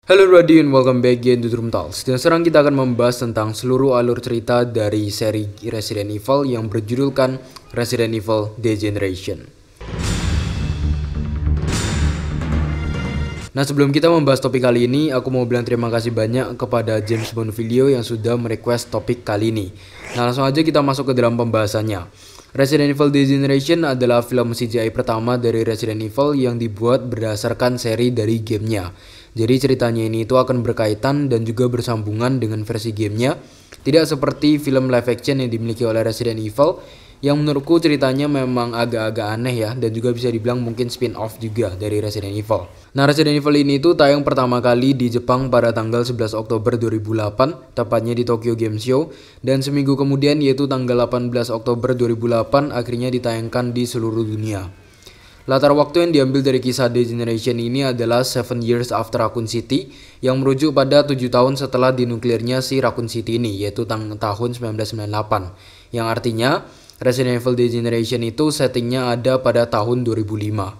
Halo everybody and welcome back again to Drum Talks. Dan sekarang kita akan membahas tentang seluruh alur cerita dari seri Resident Evil yang berjudulkan Resident Evil Degeneration. Nah, sebelum kita membahas topik kali ini, aku mau bilang terima kasih banyak kepada James Bond Video yang sudah merequest topik kali ini. Nah, langsung aja kita masuk ke dalam pembahasannya. Resident Evil Degeneration adalah film CGI pertama dari Resident Evil yang dibuat berdasarkan seri dari gamenya. Jadi ceritanya ini itu akan berkaitan dan juga bersambungan dengan versi gamenya. Tidak seperti film live action yang dimiliki oleh Resident Evil yang menurutku ceritanya memang agak-agak aneh ya, dan juga bisa dibilang mungkin spin-off juga dari Resident Evil. Nah, Resident Evil ini itu tayang pertama kali di Jepang pada tanggal 11 Oktober 2008, tepatnya di Tokyo Game Show, dan seminggu kemudian yaitu tanggal 18 Oktober 2008 akhirnya ditayangkan di seluruh dunia. Latar waktu yang diambil dari kisah Degeneration ini adalah 7 years after Raccoon City yang merujuk pada 7 tahun setelah dinuklirnya si Raccoon City ini, yaitu tahun 1998, yang artinya Resident Evil Degeneration itu settingnya ada pada tahun 2005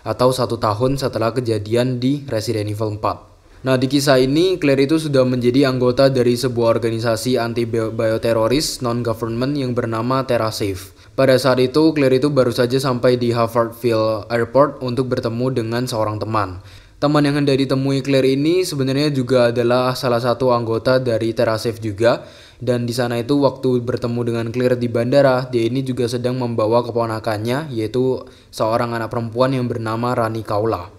atau 1 tahun setelah kejadian di Resident Evil 4. Nah, di kisah ini Claire itu sudah menjadi anggota dari sebuah organisasi anti-bioteroris non-government yang bernama TerraSafe. Pada saat itu, Claire itu baru saja sampai di Harvardsville Airport untuk bertemu dengan seorang teman. Teman yang hendak ditemui Claire ini sebenarnya juga adalah salah satu anggota dari TerraSafe juga. Dan di sana itu waktu bertemu dengan Claire di bandara, dia ini juga sedang membawa keponakannya, yaitu seorang anak perempuan yang bernama Rani Kaula.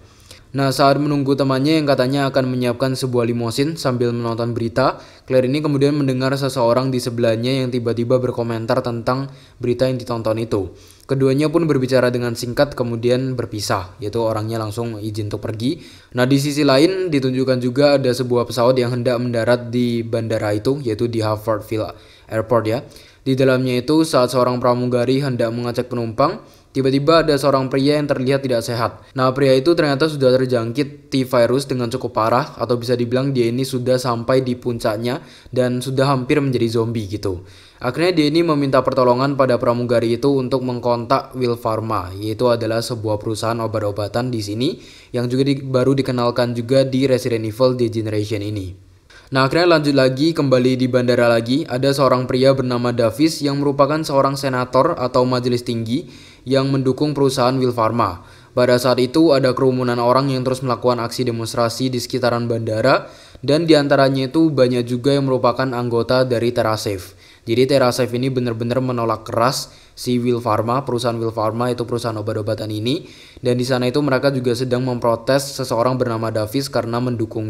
Nah, saat menunggu temannya yang katanya akan menyiapkan sebuah limosin sambil menonton berita, Claire ini kemudian mendengar seseorang di sebelahnya yang tiba-tiba berkomentar tentang berita yang ditonton itu. Keduanya pun berbicara dengan singkat kemudian berpisah, yaitu orangnya langsung izin untuk pergi. Nah, di sisi lain ditunjukkan juga ada sebuah pesawat yang hendak mendarat di bandara itu, yaitu di Harvardsville Airport ya. Di dalamnya itu saat seorang pramugari hendak mengecek penumpang, tiba-tiba ada seorang pria yang terlihat tidak sehat. Nah, pria itu ternyata sudah terjangkit T-virus dengan cukup parah, atau bisa dibilang dia ini sudah sampai di puncaknya dan sudah hampir menjadi zombie gitu. Akhirnya dia ini meminta pertolongan pada pramugari itu untuk mengkontak Will Pharma, yaitu adalah sebuah perusahaan obat-obatan di sini yang juga baru dikenalkan juga di Resident Evil Degeneration ini. Nah, akhirnya lanjut lagi, kembali di bandara lagi, ada seorang pria bernama Davis yang merupakan seorang senator atau majelis tinggi yang mendukung perusahaan Will Pharma. Pada saat itu ada kerumunan orang yang terus melakukan aksi demonstrasi di sekitaran bandara, dan diantaranya itu banyak juga yang merupakan anggota dari TerraSafe. Jadi TerraSafe ini benar-benar menolak keras si Will Pharma, perusahaan Will Pharma itu perusahaan obat-obatan ini, dan di sana itu mereka juga sedang memprotes seseorang bernama Davis karena mendukung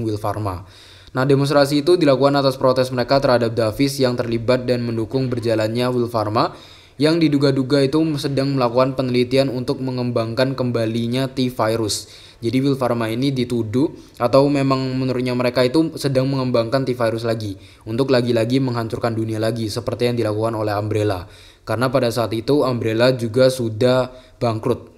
Will Pharma. Nah, demonstrasi itu dilakukan atas protes mereka terhadap Davis yang terlibat dan mendukung berjalannya Will Pharma yang diduga-duga itu sedang melakukan penelitian untuk mengembangkan kembalinya T-virus. Jadi Will Pharma ini dituduh atau memang menurutnya mereka itu sedang mengembangkan T-virus lagi untuk lagi-lagi menghancurkan dunia lagi seperti yang dilakukan oleh Umbrella. Karena pada saat itu Umbrella juga sudah bangkrut.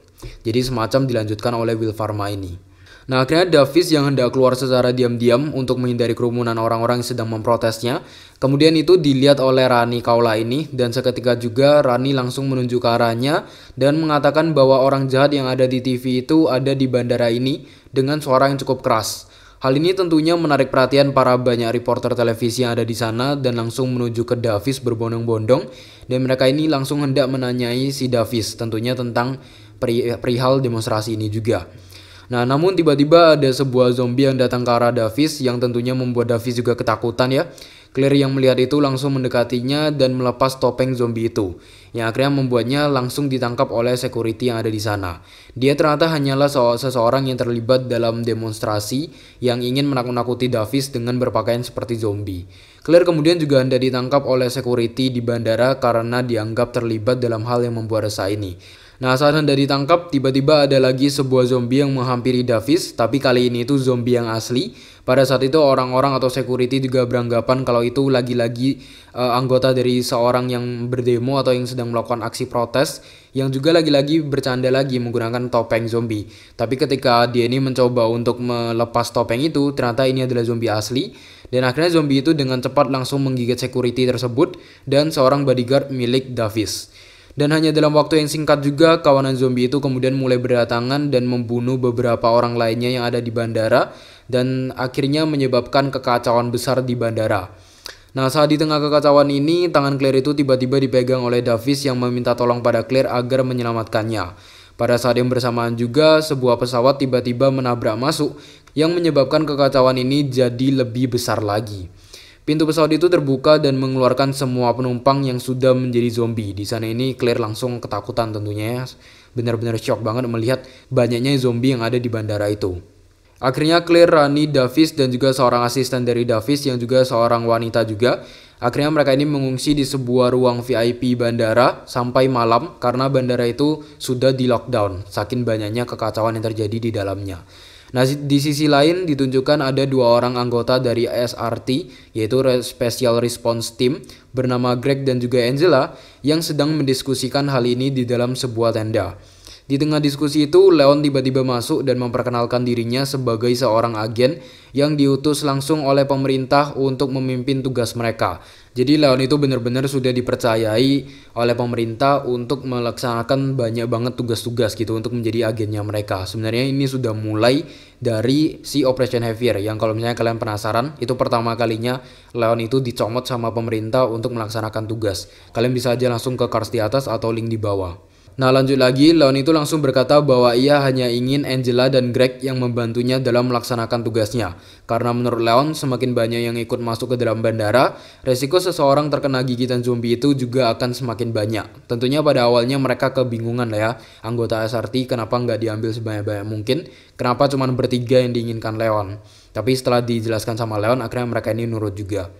Jadi semacam dilanjutkan oleh Will Pharma ini. Nah, akhirnya Davis yang hendak keluar secara diam-diam untuk menghindari kerumunan orang-orang yang sedang memprotesnya. Kemudian itu dilihat oleh Rani Kaula ini, dan seketika juga Rani langsung menuju ke arahnya dan mengatakan bahwa orang jahat yang ada di TV itu ada di bandara ini dengan suara yang cukup keras. Hal ini tentunya menarik perhatian para banyak reporter televisi yang ada di sana dan langsung menuju ke Davis berbondong-bondong, dan mereka ini langsung hendak menanyai si Davis tentunya tentang perihal demonstrasi ini juga. Nah, namun tiba-tiba ada sebuah zombie yang datang ke arah Davis yang tentunya membuat Davis juga ketakutan ya. Claire yang melihat itu langsung mendekatinya dan melepas topeng zombie itu, yang akhirnya membuatnya langsung ditangkap oleh security yang ada di sana. Dia ternyata hanyalah seseorang yang terlibat dalam demonstrasi yang ingin menakut-nakuti Davis dengan berpakaian seperti zombie. Claire kemudian juga hendak ditangkap oleh security di bandara karena dianggap terlibat dalam hal yang membuat resah ini. Nah, saat hendak ditangkap, tiba-tiba ada lagi sebuah zombie yang menghampiri Davis, tapi kali ini itu zombie yang asli. Pada saat itu orang-orang atau security juga beranggapan kalau itu lagi-lagi anggota dari seorang yang berdemo atau yang sedang melakukan aksi protes, yang juga lagi-lagi bercanda lagi menggunakan topeng zombie. Tapi ketika dia ini mencoba untuk melepas topeng itu, ternyata ini adalah zombie asli. Dan akhirnya zombie itu dengan cepat langsung menggigit security tersebut dan seorang bodyguard milik Davis. Dan hanya dalam waktu yang singkat juga kawanan zombie itu kemudian mulai berdatangan dan membunuh beberapa orang lainnya yang ada di bandara dan akhirnya menyebabkan kekacauan besar di bandara. Nah, saat di tengah kekacauan ini, tangan Claire itu tiba-tiba dipegang oleh Davis yang meminta tolong pada Claire agar menyelamatkannya. Pada saat yang bersamaan juga, sebuah pesawat tiba-tiba menabrak masuk yang menyebabkan kekacauan ini jadi lebih besar lagi. Pintu pesawat itu terbuka dan mengeluarkan semua penumpang yang sudah menjadi zombie. Di sana ini Claire langsung ketakutan tentunya ya. Benar-benar shock banget melihat banyaknya zombie yang ada di bandara itu. Akhirnya Claire, Rani, Davis dan juga seorang asisten dari Davis yang juga seorang wanita juga. Akhirnya mereka ini mengungsi di sebuah ruang VIP bandara sampai malam karena bandara itu sudah di lockdown. Saking banyaknya kekacauan yang terjadi di dalamnya. Nah, di sisi lain ditunjukkan ada 2 orang anggota dari SRT, yaitu Special Response Team, bernama Greg dan juga Angela, yang sedang mendiskusikan hal ini di dalam sebuah tenda. Di tengah diskusi itu, Leon tiba-tiba masuk dan memperkenalkan dirinya sebagai seorang agen yang diutus langsung oleh pemerintah untuk memimpin tugas mereka. Jadi Leon itu benar-benar sudah dipercayai oleh pemerintah untuk melaksanakan banyak banget tugas-tugas gitu untuk menjadi agennya mereka. Sebenarnya ini sudah mulai dari si Operation Heavier yang kalau misalnya kalian penasaran, itu pertama kalinya Leon itu dicomot sama pemerintah untuk melaksanakan tugas. Kalian bisa aja langsung ke cards di atas atau link di bawah. Nah, lanjut lagi, Leon itu langsung berkata bahwa ia hanya ingin Angela dan Greg yang membantunya dalam melaksanakan tugasnya. Karena menurut Leon, semakin banyak yang ikut masuk ke dalam bandara, resiko seseorang terkena gigitan zombie itu juga akan semakin banyak. Tentunya pada awalnya mereka kebingungan lah ya, anggota SRT kenapa nggak diambil sebanyak-banyak mungkin, kenapa cuma bertiga yang diinginkan Leon. Tapi setelah dijelaskan sama Leon, akhirnya mereka ini nurut juga.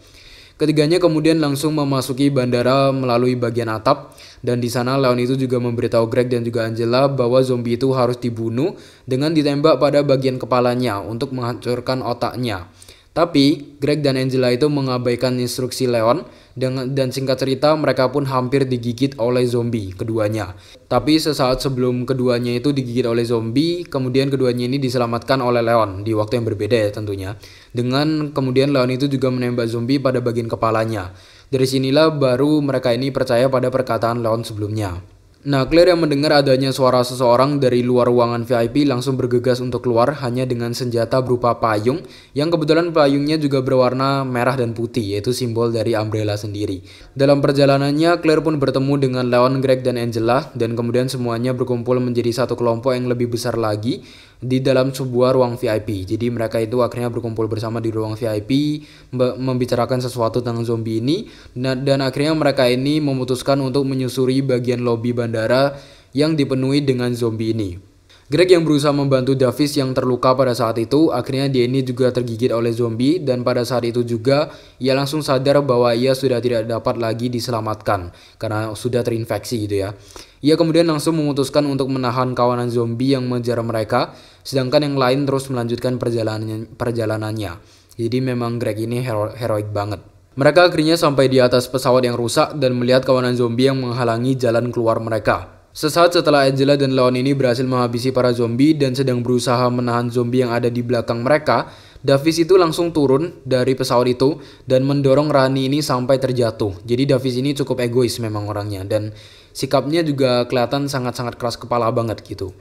Ketiganya kemudian langsung memasuki bandara melalui bagian atap dan di sana Leon itu juga memberitahu Greg dan juga Angela bahwa zombie itu harus dibunuh dengan ditembak pada bagian kepalanya untuk menghancurkan otaknya. Tapi Greg dan Angela itu mengabaikan instruksi Leon dan singkat cerita mereka pun hampir digigit oleh zombie keduanya. Tapi sesaat sebelum keduanya itu digigit oleh zombie, kemudian keduanya ini diselamatkan oleh Leon di waktu yang berbeda ya tentunya. Dengan kemudian Leon itu juga menembak zombie pada bagian kepalanya. Dari sinilah baru mereka ini percaya pada perkataan Leon sebelumnya. Nah, Claire yang mendengar adanya suara seseorang dari luar ruangan VIP langsung bergegas untuk keluar hanya dengan senjata berupa payung yang kebetulan payungnya juga berwarna merah dan putih yaitu simbol dari Umbrella sendiri. Dalam perjalanannya, Claire pun bertemu dengan Leon, Greg, dan Angela dan kemudian semuanya berkumpul menjadi satu kelompok yang lebih besar lagi di dalam sebuah ruang VIP. Jadi mereka itu akhirnya berkumpul bersama di ruang VIP membicarakan sesuatu tentang zombie ini dan akhirnya mereka ini memutuskan untuk menyusuri bagian lobi bandara yang dipenuhi dengan zombie ini. Greg yang berusaha membantu Davis yang terluka pada saat itu, akhirnya dia ini juga tergigit oleh zombie dan pada saat itu juga ia langsung sadar bahwa ia sudah tidak dapat lagi diselamatkan karena sudah terinfeksi gitu ya. Ia kemudian langsung memutuskan untuk menahan kawanan zombie yang mengejar mereka, sedangkan yang lain terus melanjutkan perjalanannya. Jadi memang Greg ini heroik banget. Mereka akhirnya sampai di atas pesawat yang rusak dan melihat kawanan zombie yang menghalangi jalan keluar mereka. Sesaat setelah Angela dan Leon ini berhasil menghabisi para zombie dan sedang berusaha menahan zombie yang ada di belakang mereka, Davis itu langsung turun dari pesawat itu dan mendorong Rani ini sampai terjatuh. Jadi Davis ini cukup egois memang orangnya dan sikapnya juga kelihatan sangat-sangat keras kepala banget gitu.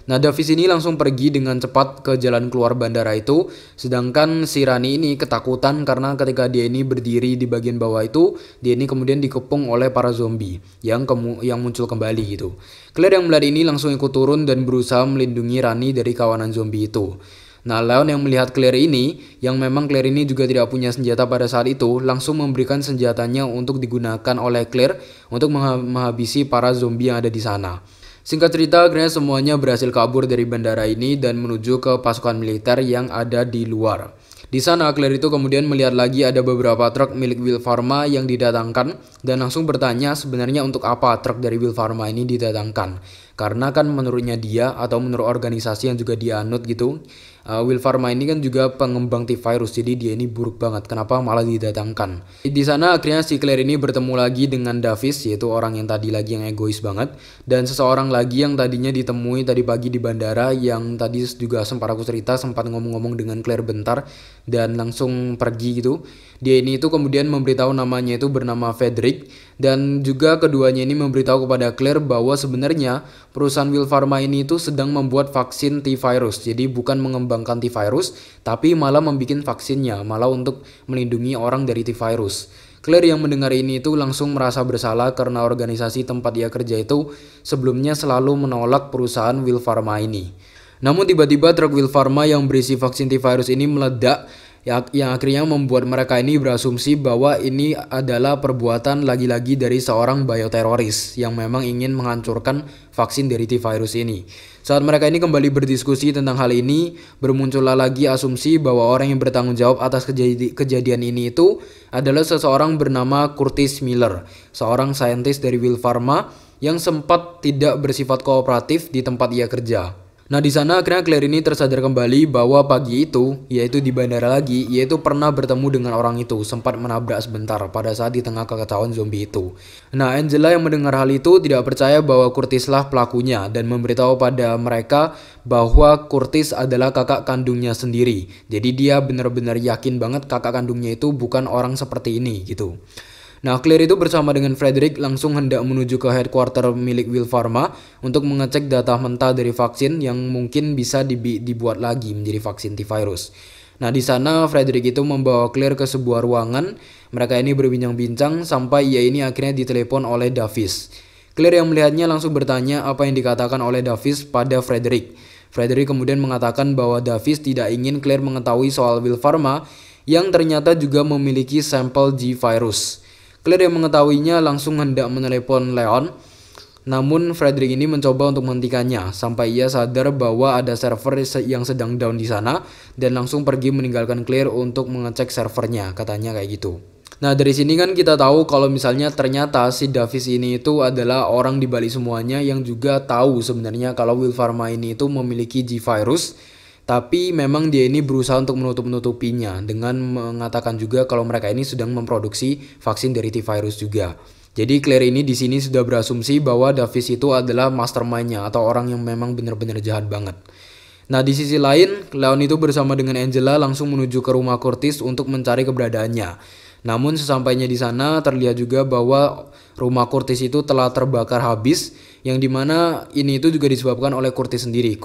Nah, Davis ini langsung pergi dengan cepat ke jalan keluar bandara itu, sedangkan si Rani ini ketakutan karena ketika dia ini berdiri di bagian bawah itu, dia ini kemudian dikepung oleh para zombie yang muncul kembali gitu. Claire yang melihat ini langsung ikut turun dan berusaha melindungi Rani dari kawanan zombie itu. Nah, Leon yang melihat Claire ini, yang memang Claire ini juga tidak punya senjata pada saat itu, langsung memberikan senjatanya untuk digunakan oleh Claire untuk menghabisi para zombie yang ada di sana. Singkat cerita, akhirnya semuanya berhasil kabur dari bandara ini dan menuju ke pasukan militer yang ada di luar. Di sana, Claire itu kemudian melihat lagi ada beberapa truk milik Will Pharma yang didatangkan dan langsung bertanya sebenarnya untuk apa truk dari Will Pharma ini didatangkan. Karena kan menurutnya dia atau menurut organisasi yang juga dianut gitu, Will Pharma ini kan juga pengembang T-Virus, jadi dia ini buruk banget. Kenapa malah didatangkan? Di sana akhirnya si Claire ini bertemu lagi dengan Davis, yaitu orang yang tadi lagi yang egois banget, dan seseorang lagi yang tadinya ditemui tadi pagi di bandara, yang tadi juga sempat aku cerita sempat ngomong-ngomong dengan Claire bentar dan langsung pergi gitu. Dia ini itu kemudian memberitahu namanya itu bernama Frederick, dan juga keduanya ini memberitahu kepada Claire bahwa sebenarnya perusahaan Will Pharma ini itu sedang membuat vaksin T-Virus. Jadi bukan mengembangkan T-Virus, tapi malah membuat vaksinnya, malah untuk melindungi orang dari T-Virus. Claire yang mendengar ini itu langsung merasa bersalah karena organisasi tempat ia kerja itu sebelumnya selalu menolak perusahaan Will Pharma ini. Namun tiba-tiba truk Will Pharma yang berisi vaksin T-Virus ini meledak, yang akhirnya membuat mereka ini berasumsi bahwa ini adalah perbuatan lagi-lagi dari seorang bioteroris yang memang ingin menghancurkan vaksin dari T-Virus ini. Saat mereka ini kembali berdiskusi tentang hal ini, bermuncullah lagi asumsi bahwa orang yang bertanggung jawab atas kejadian ini itu adalah seseorang bernama Curtis Miller, seorang saintis dari Will Pharma yang sempat tidak bersifat kooperatif di tempat ia kerja. Nah, di sana akhirnya Claire ini tersadar kembali bahwa pagi itu, yaitu di bandara lagi, yaitu pernah bertemu dengan orang itu, sempat menabrak sebentar pada saat di tengah kekacauan zombie itu. Nah, Angela yang mendengar hal itu tidak percaya bahwa Curtislah pelakunya dan memberitahu pada mereka bahwa Curtis adalah kakak kandungnya sendiri. Jadi dia benar-benar yakin banget kakak kandungnya itu bukan orang seperti ini gitu. Nah, Claire itu bersama dengan Frederick langsung hendak menuju ke headquarter milik Will Pharma untuk mengecek data mentah dari vaksin yang mungkin bisa dibuat lagi menjadi vaksin T-Virus. Nah, di sana Frederick itu membawa Claire ke sebuah ruangan. Mereka ini berbincang-bincang sampai ia ini akhirnya ditelepon oleh Davis. Claire yang melihatnya langsung bertanya apa yang dikatakan oleh Davis pada Frederick. Frederick kemudian mengatakan bahwa Davis tidak ingin Claire mengetahui soal Will Pharma yang ternyata juga memiliki sampel G-Virus. Claire yang mengetahuinya langsung hendak menelepon Leon, namun Frederick ini mencoba untuk menghentikannya sampai ia sadar bahwa ada server yang sedang down di sana dan langsung pergi meninggalkan Claire untuk mengecek servernya, katanya kayak gitu. Nah, dari sini kan kita tahu kalau misalnya ternyata si Davis ini itu adalah orang di balik semuanya yang juga tahu sebenarnya kalau Will Pharma ini itu memiliki G-Virus. Tapi memang dia ini berusaha untuk menutup-nutupinya dengan mengatakan juga kalau mereka ini sedang memproduksi vaksin dari T-Virus juga. Jadi Claire ini di sini sudah berasumsi bahwa Davis itu adalah mastermind-nya atau orang yang memang benar-benar jahat banget. Nah, di sisi lain, Leon itu bersama dengan Angela langsung menuju ke rumah Curtis untuk mencari keberadaannya. Namun sesampainya di sana terlihat juga bahwa rumah Curtis itu telah terbakar habis, yang dimana ini itu juga disebabkan oleh Curtis sendiri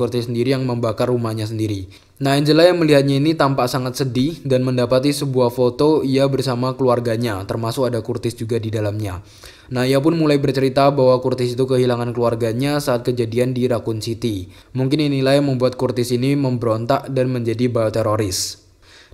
yang membakar rumahnya sendiri. Nah, Angela yang melihatnya ini tampak sangat sedih dan mendapati sebuah foto ia bersama keluarganya, termasuk ada Curtis juga di dalamnya. Nah, ia pun mulai bercerita bahwa Curtis itu kehilangan keluarganya saat kejadian di Raccoon City. Mungkin inilah yang membuat Curtis ini memberontak dan menjadi bioteroris.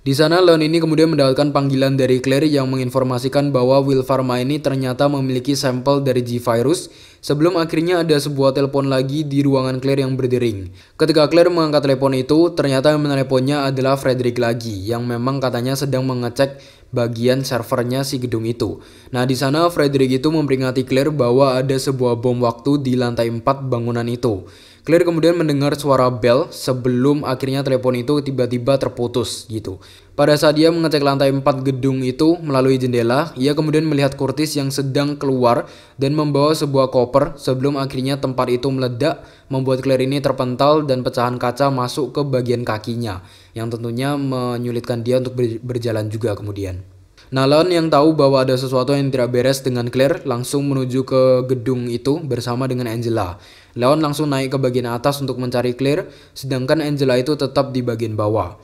Di sana Leon ini kemudian mendapatkan panggilan dari Claire yang menginformasikan bahwa Will Pharma ini ternyata memiliki sampel dari G-Virus sebelum akhirnya ada sebuah telepon lagi di ruangan Claire yang berdering. Ketika Claire mengangkat telepon itu, ternyata yang meneleponnya adalah Frederick lagi yang memang katanya sedang mengecek bagian servernya si gedung itu. Nah, di sana Frederick itu memperingati Claire bahwa ada sebuah bom waktu di lantai 4 bangunan itu. Claire kemudian mendengar suara bel sebelum akhirnya telepon itu tiba-tiba terputus gitu. Pada saat dia mengecek lantai 4 gedung itu melalui jendela, ia kemudian melihat Curtis yang sedang keluar dan membawa sebuah koper sebelum akhirnya tempat itu meledak, membuat Claire ini terpental dan pecahan kaca masuk ke bagian kakinya, yang tentunya menyulitkan dia untuk berjalan juga kemudian. Nah, Leon yang tahu bahwa ada sesuatu yang tidak beres dengan Claire langsung menuju ke gedung itu bersama dengan Angela. Leon langsung naik ke bagian atas untuk mencari Claire, sedangkan Angela itu tetap di bagian bawah.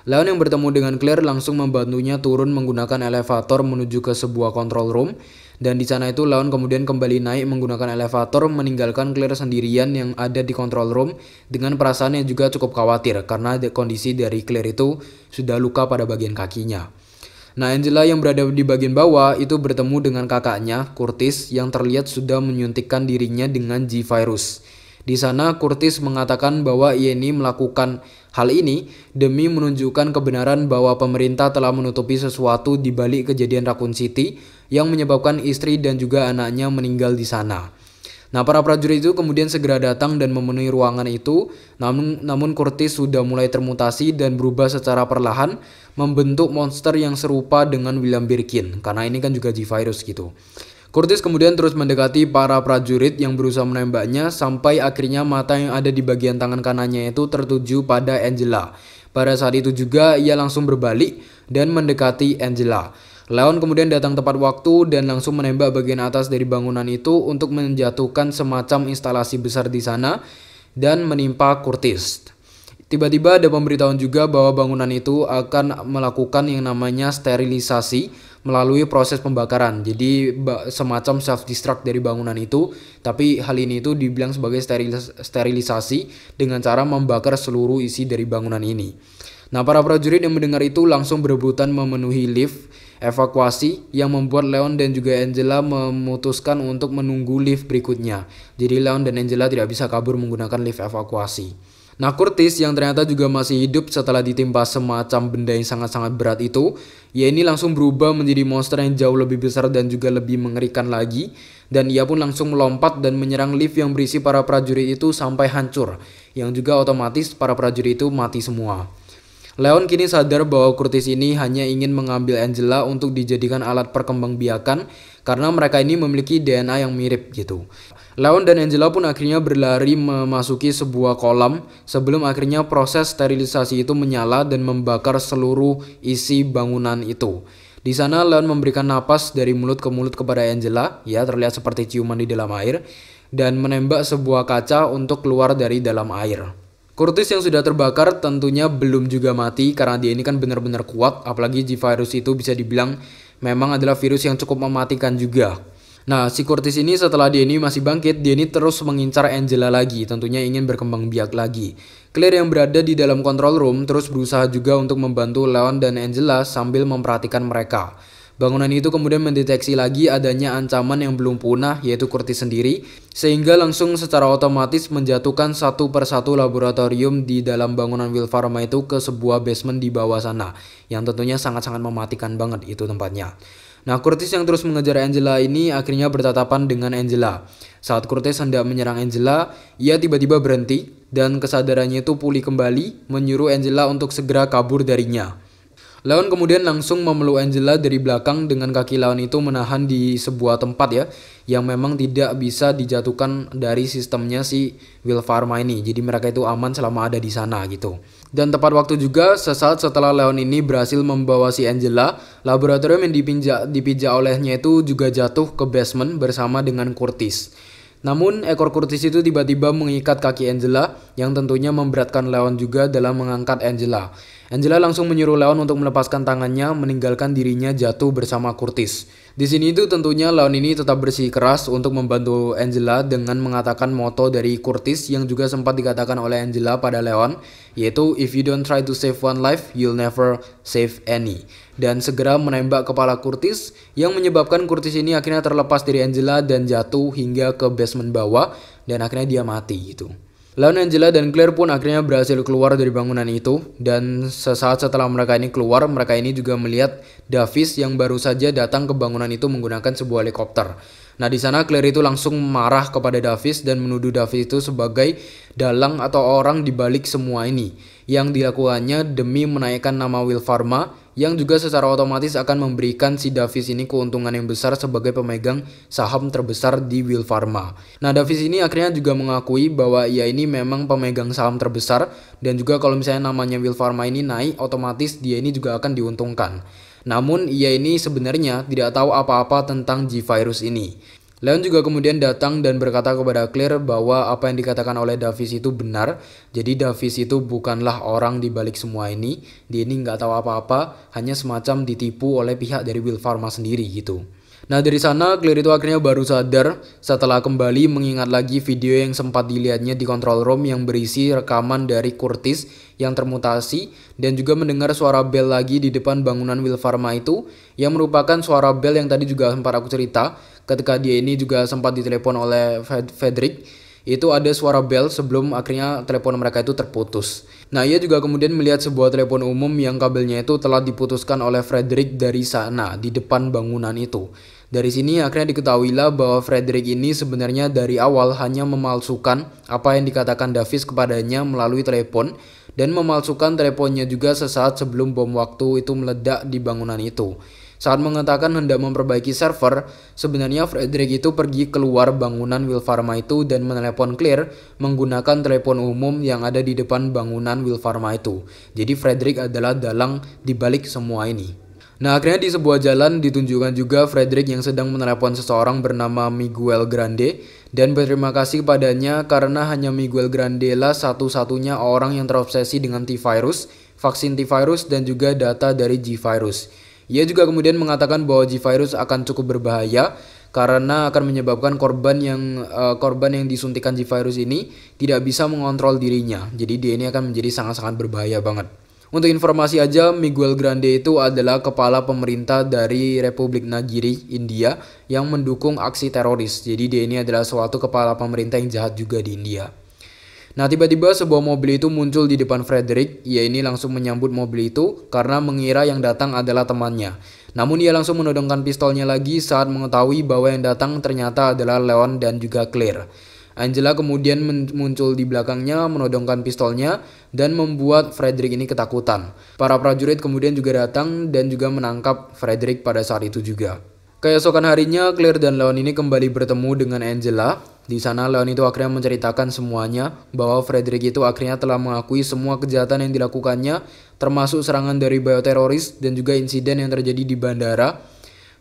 Leon yang bertemu dengan Claire langsung membantunya turun menggunakan elevator menuju ke sebuah control room, dan di sana itu Leon kemudian kembali naik menggunakan elevator meninggalkan Claire sendirian yang ada di control room dengan perasaan yang juga cukup khawatir karena kondisi dari Claire itu sudah luka pada bagian kakinya. Nah, Angela yang berada di bagian bawah itu bertemu dengan kakaknya, Curtis, yang terlihat sudah menyuntikkan dirinya dengan G-Virus. Di sana, Curtis mengatakan bahwa ia ini melakukan hal ini demi menunjukkan kebenaran bahwa pemerintah telah menutupi sesuatu di balik kejadian Raccoon City yang menyebabkan istri dan juga anaknya meninggal di sana. Nah, para prajurit itu kemudian segera datang dan memenuhi ruangan itu, namun Curtis sudah mulai termutasi dan berubah secara perlahan membentuk monster yang serupa dengan William Birkin, karena ini kan juga G-Virus gitu. Curtis kemudian terus mendekati para prajurit yang berusaha menembaknya sampai akhirnya mata yang ada di bagian tangan kanannya itu tertuju pada Angela. Pada saat itu juga ia langsung berbalik dan mendekati Angela. Leon kemudian datang tepat waktu dan langsung menembak bagian atas dari bangunan itu untuk menjatuhkan semacam instalasi besar di sana dan menimpa Curtis. Tiba-tiba ada pemberitahuan juga bahwa bangunan itu akan melakukan yang namanya sterilisasi melalui proses pembakaran. Jadi semacam self-destruct dari bangunan itu, tapi hal ini itu dibilang sebagai sterilisasi dengan cara membakar seluruh isi dari bangunan ini. Nah, para prajurit yang mendengar itu langsung berebutan memenuhi lift evakuasi yang membuat Leon dan juga Angela memutuskan untuk menunggu lift berikutnya. Jadi Leon dan Angela tidak bisa kabur menggunakan lift evakuasi. Nah, Curtis yang ternyata juga masih hidup setelah ditimpa semacam benda yang sangat-sangat berat itu, ya ini langsung berubah menjadi monster yang jauh lebih besar dan juga lebih mengerikan lagi. Dan ia pun langsung melompat dan menyerang lift yang berisi para prajurit itu sampai hancur, yang juga otomatis para prajurit itu mati semua. Leon kini sadar bahwa Curtis ini hanya ingin mengambil Angela untuk dijadikan alat perkembangbiakan karena mereka ini memiliki DNA yang mirip gitu. Leon dan Angela pun akhirnya berlari memasuki sebuah kolam sebelum akhirnya proses sterilisasi itu menyala dan membakar seluruh isi bangunan itu. Di sana Leon memberikan napas dari mulut ke mulut kepada Angela, ya terlihat seperti ciuman di dalam air, dan menembak sebuah kaca untuk keluar dari dalam air. Curtis yang sudah terbakar tentunya belum juga mati karena dia ini kan benar-benar kuat, apalagi G-Virus itu bisa dibilang memang adalah virus yang cukup mematikan juga. Nah, si Curtis ini setelah dia ini masih bangkit, dia ini terus mengincar Angela lagi, tentunya ingin berkembang biak lagi. Claire yang berada di dalam control room terus berusaha juga untuk membantu Leon dan Angela sambil memperhatikan mereka. Bangunan itu kemudian mendeteksi lagi adanya ancaman yang belum punah, yaitu Curtis sendiri, sehingga langsung secara otomatis menjatuhkan satu persatu laboratorium di dalam bangunan Will Pharma itu ke sebuah basement di bawah sana, yang tentunya sangat-sangat mematikan banget itu tempatnya. Nah, Curtis yang terus mengejar Angela ini akhirnya bertatapan dengan Angela. Saat Curtis hendak menyerang Angela, ia tiba-tiba berhenti dan kesadarannya itu pulih kembali, menyuruh Angela untuk segera kabur darinya. Leon kemudian langsung memeluk Angela dari belakang dengan kaki Leon itu menahan di sebuah tempat ya, yang memang tidak bisa dijatuhkan dari sistemnya si Will Pharma ini. Jadi mereka itu aman selama ada di sana gitu. Dan tepat waktu juga sesaat setelah Leon ini berhasil membawa si Angela, laboratorium yang dipijak olehnya itu juga jatuh ke basement bersama dengan Curtis. Namun ekor Curtis itu tiba-tiba mengikat kaki Angela yang tentunya memberatkan Leon juga dalam mengangkat Angela. Angela langsung menyuruh Leon untuk melepaskan tangannya, meninggalkan dirinya jatuh bersama Curtis. Di sini itu tentunya Leon ini tetap bersikeras untuk membantu Angela dengan mengatakan moto dari Curtis yang juga sempat dikatakan oleh Angela pada Leon, yaitu if you don't try to save one life, you'll never save any. Dan segera menembak kepala Curtis yang menyebabkan Curtis ini akhirnya terlepas dari Angela dan jatuh hingga ke basement bawah dan akhirnya dia mati gitu. Leon, Angela, dan Claire pun akhirnya berhasil keluar dari bangunan itu, dan sesaat setelah mereka ini keluar, mereka ini juga melihat Davis yang baru saja datang ke bangunan itu menggunakan sebuah helikopter. Nah, di sana Claire itu langsung marah kepada Davis dan menuduh Davis itu sebagai dalang atau orang di balik semua ini, yang dilakukannya demi menaikkan nama Will Pharma, yang juga secara otomatis akan memberikan si Davis ini keuntungan yang besar sebagai pemegang saham terbesar di Will Pharma. Nah, Davis ini akhirnya juga mengakui bahwa ia ini memang pemegang saham terbesar, dan juga kalau misalnya namanya Will Pharma ini naik, otomatis dia ini juga akan diuntungkan. Namun ia ini sebenarnya tidak tahu apa-apa tentang G-Virus ini. Leon juga kemudian datang dan berkata kepada Claire bahwa apa yang dikatakan oleh Davis itu benar. Jadi Davis itu bukanlah orang di balik semua ini. Dia ini nggak tahu apa-apa, hanya semacam ditipu oleh pihak dari Will Pharma sendiri gitu. Nah, dari sana Claire itu akhirnya baru sadar setelah kembali mengingat lagi video yang sempat dilihatnya di control room yang berisi rekaman dari Curtis yang termutasi, dan juga mendengar suara bel lagi di depan bangunan Will Pharma itu, yang merupakan suara bel yang tadi juga sempat aku cerita ketika dia ini juga sempat ditelepon oleh Frederick. Itu ada suara bel sebelum akhirnya telepon mereka itu terputus. Nah, ia juga kemudian melihat sebuah telepon umum yang kabelnya itu telah diputuskan oleh Frederick dari sana di depan bangunan itu. Dari sini akhirnya diketahuilah bahwa Frederick ini sebenarnya dari awal hanya memalsukan apa yang dikatakan Davis kepadanya melalui telepon dan memalsukan teleponnya juga sesaat sebelum bom waktu itu meledak di bangunan itu. Saat mengatakan hendak memperbaiki server, sebenarnya Frederick itu pergi keluar bangunan Wilpharma itu dan menelepon Claire menggunakan telepon umum yang ada di depan bangunan Wilpharma itu. Jadi Frederick adalah dalang dibalik semua ini. Nah, akhirnya di sebuah jalan ditunjukkan juga Frederick yang sedang menelepon seseorang bernama Miguel Grande dan berterima kasih kepadanya karena hanya Miguel Grande lah satu-satunya orang yang terobsesi dengan T-Virus, vaksin T-Virus dan juga data dari G-Virus. Ia juga kemudian mengatakan bahwa G-Virus akan cukup berbahaya karena akan menyebabkan korban yang disuntikan G-Virus ini tidak bisa mengontrol dirinya. Jadi dia ini akan menjadi sangat-sangat berbahaya banget. Untuk informasi aja, Miguel Grande itu adalah kepala pemerintah dari Republik Nagiri, India yang mendukung aksi teroris. Jadi dia ini adalah suatu kepala pemerintah yang jahat juga di India. Nah, tiba-tiba sebuah mobil itu muncul di depan Frederick. Ia ini langsung menyambut mobil itu karena mengira yang datang adalah temannya. Namun ia langsung menodongkan pistolnya lagi saat mengetahui bahwa yang datang ternyata adalah Leon dan juga Claire. Angela kemudian muncul di belakangnya menodongkan pistolnya dan membuat Frederick ini ketakutan. Para prajurit kemudian juga datang dan juga menangkap Frederick pada saat itu juga. Keesokan harinya, Claire dan Leon ini kembali bertemu dengan Angela. Di sana Leon itu akhirnya menceritakan semuanya bahwa Frederick itu akhirnya telah mengakui semua kejahatan yang dilakukannya, termasuk serangan dari bioteroris dan juga insiden yang terjadi di bandara.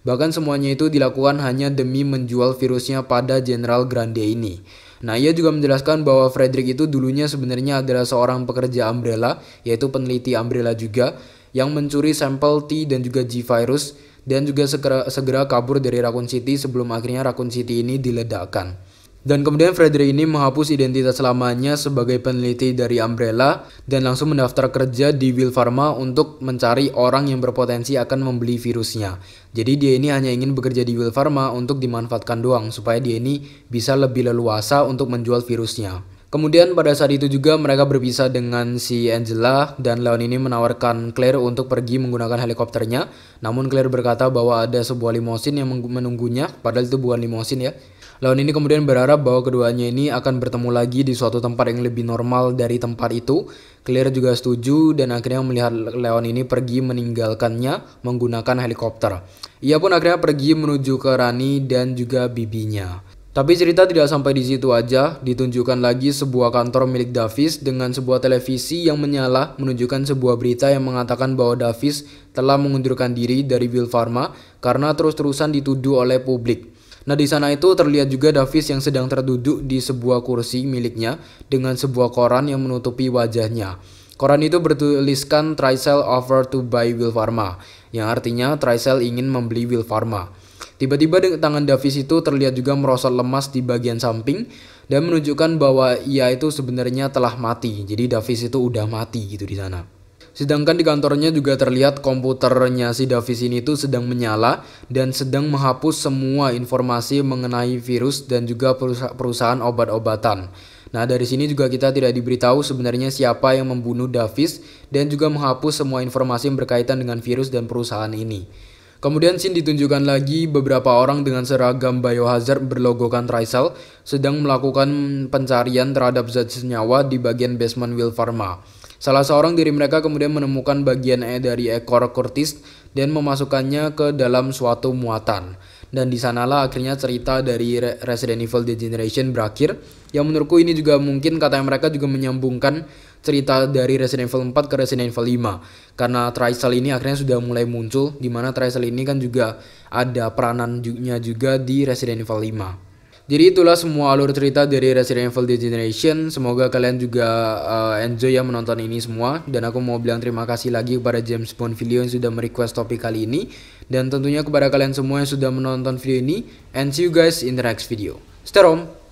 Bahkan semuanya itu dilakukan hanya demi menjual virusnya pada Jenderal Grande ini. Nah, ia juga menjelaskan bahwa Frederick itu dulunya sebenarnya adalah seorang pekerja Umbrella, yaitu peneliti Umbrella juga, yang mencuri sampel T dan juga G virus dan juga segera kabur dari Raccoon City sebelum akhirnya Raccoon City ini diledakkan. Dan kemudian Frederick ini menghapus identitas lamanya sebagai peneliti dari Umbrella dan langsung mendaftar kerja di Wilpharma untuk mencari orang yang berpotensi akan membeli virusnya. Jadi dia ini hanya ingin bekerja di Wilpharma untuk dimanfaatkan doang supaya dia ini bisa lebih leluasa untuk menjual virusnya. Kemudian pada saat itu juga mereka berpisah dengan si Angela dan Leon ini menawarkan Claire untuk pergi menggunakan helikopternya. Namun Claire berkata bahwa ada sebuah limosin yang menunggunya, padahal itu bukan limosin ya. Leon ini kemudian berharap bahwa keduanya ini akan bertemu lagi di suatu tempat yang lebih normal dari tempat itu. Claire juga setuju dan akhirnya melihat Leon ini pergi meninggalkannya menggunakan helikopter. Ia pun akhirnya pergi menuju ke Rani dan juga bibinya. Tapi cerita tidak sampai di situ aja, ditunjukkan lagi sebuah kantor milik Davis dengan sebuah televisi yang menyala menunjukkan sebuah berita yang mengatakan bahwa Davis telah mengundurkan diri dari Wilpharma karena terus-terusan dituduh oleh publik. Nah, di sana itu terlihat juga Davis yang sedang terduduk di sebuah kursi miliknya dengan sebuah koran yang menutupi wajahnya. Koran itu bertuliskan Tricell offer to buy Wilpharma, yang artinya Tricell ingin membeli Wilpharma. Tiba-tiba tangan Davis itu terlihat juga merosot lemas di bagian samping dan menunjukkan bahwa ia itu sebenarnya telah mati. Jadi Davis itu udah mati gitu di sana. Sedangkan di kantornya juga terlihat komputernya si Davis ini tuh sedang menyala dan sedang menghapus semua informasi mengenai virus dan juga perusahaan obat-obatan. Nah, dari sini juga kita tidak diberitahu sebenarnya siapa yang membunuh Davis dan juga menghapus semua informasi yang berkaitan dengan virus dan perusahaan ini. Kemudian scene ditunjukkan lagi beberapa orang dengan seragam biohazard berlogokan Tricell sedang melakukan pencarian terhadap zat senyawa di bagian basement Wilpharma. Salah seorang dari mereka kemudian menemukan bagian dari ekor Curtis dan memasukkannya ke dalam suatu muatan. Dan di sanalah akhirnya cerita dari Resident Evil Degeneration berakhir. Yang menurutku ini juga mungkin katanya mereka juga menyambungkan cerita dari Resident Evil 4 ke Resident Evil 5. Karena Tricell ini akhirnya sudah mulai muncul, di mana Tricell ini kan juga ada peranannya juga di Resident Evil 5. Jadi itulah semua alur cerita dari Resident Evil Degeneration. Semoga kalian juga enjoy ya menonton ini semua. Dan aku mau bilang terima kasih lagi kepada James Bond Video yang sudah merequest topik kali ini. Dan tentunya kepada kalian semua yang sudah menonton video ini. And see you guys in the next video. Stay home.